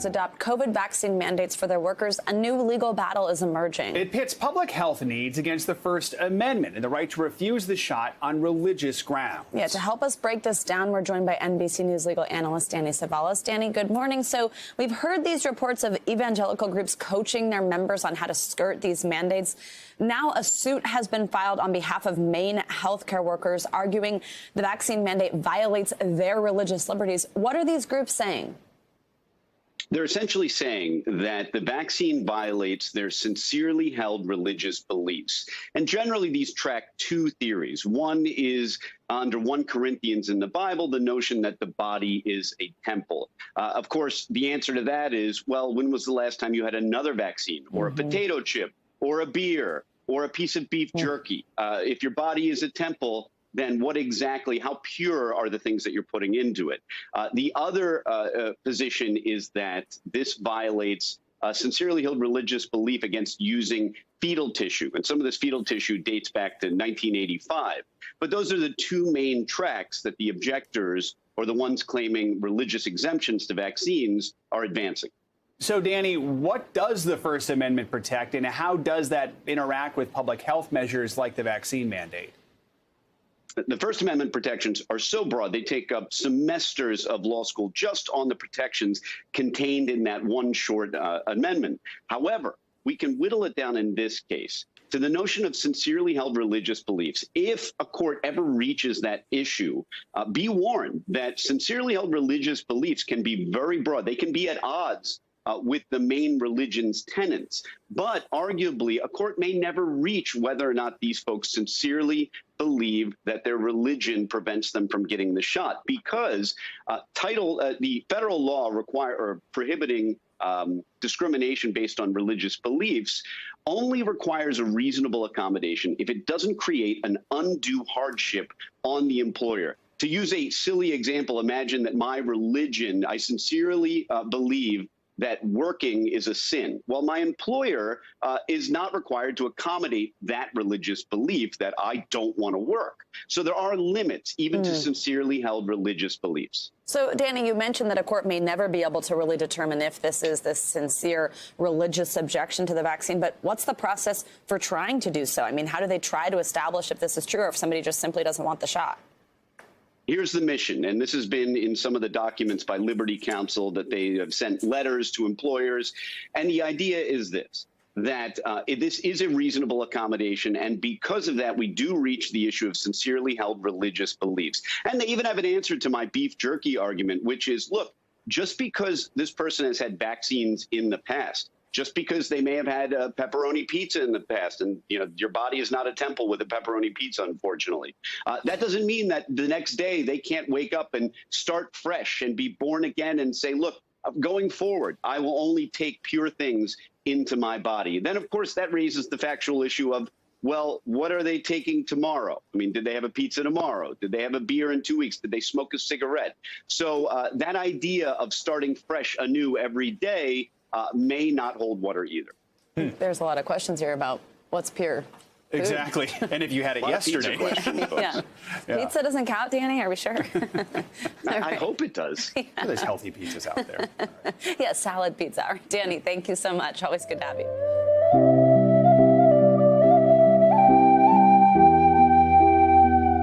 unions adopt COVID vaccine mandates for their workers, a new legal battle is emerging. It pits public health needs against the First Amendment and the right to refuse the shot on religious grounds. Yeah, to help us break this down, we're joined by NBC News legal analyst Danny Savalas. Danny, good morning. So we've heard these reports of evangelical groups coaching their members on how to skirt these mandates. Now a suit has been filed on behalf of Maine healthcare workers, arguing the vaccine mandate violates their religious liberties. What are these groups saying? They're essentially saying that the vaccine violates their sincerely held religious beliefs. And generally, these track two theories. One is under 1 Corinthians in the Bible, the notion that the body is a temple. Of course, the answer to that is, well, when was the last time you had another vaccine or a potato chip or a beer or a piece of beef jerky? If your body is a temple, then what exactly, how pure are the things that you're putting into it? The other position is that this violates sincerely held religious belief against using fetal tissue. And some of this fetal tissue dates back to 1985. But those are the two main tracks that the objectors, or the ones claiming religious exemptions to vaccines, are advancing. So, Danny, what does the First Amendment protect, and how does that interact with public health measures like the vaccine mandate? The First Amendment protections are so broad, they take up semesters of law school just on the protections contained in that one short amendment. However, we can whittle it down in this case to the notion of sincerely held religious beliefs. If a court ever reaches that issue, be warned that sincerely held religious beliefs can be very broad. They can be at odds with the main religion's tenets. But arguably, a court may never reach whether or not these folks sincerely believe that their religion prevents them from getting the shot, because the federal law prohibiting discrimination based on religious beliefs only requires a reasonable accommodation if it doesn't create an undue hardship on the employer. To use a silly example, imagine that my religion, I sincerely believe that working is a sin. Well, my employer is not required to accommodate that religious belief that I don't want to work. So there are limits, even to sincerely held religious beliefs. So, Danny, you mentioned that a court may never be able to really determine if this is this sincere religious objection to the vaccine. But what's the process for trying to do so? I mean, how do they try to establish if this is true or if somebody just simply doesn't want the shot? Here's the mission, and this has been in some of the documents by Liberty Counsel that they have sent letters to employers. And the idea is this, that this is a reasonable accommodation. And because of that, we do reach the issue of sincerely held religious beliefs. And they even have an answer to my beef jerky argument, which is, look, just because this person has had vaccines in the past, just because they may have had a pepperoni pizza in the past, and your body is not a temple with a pepperoni pizza, unfortunately. That doesn't mean that the next day they can't wake up and start fresh and be born again and say, look, going forward, I will only take pure things into my body. Then, of course, that raises the factual issue of, well, what are they taking tomorrow? I mean, did they have a pizza tomorrow? Did they have a beer in 2 weeks? Did they smoke a cigarette? So that idea of starting fresh anew every day may not hold water either. There's a lot of questions here about what's pure food. Exactly. And and if you had it yesterday. Yeah. Pizza doesn't count, Danny? Are we sure? I hope it does. Yeah. There's healthy pizzas out there. Yeah, salad pizza. All right, Danny, thank you so much. Always good to have you.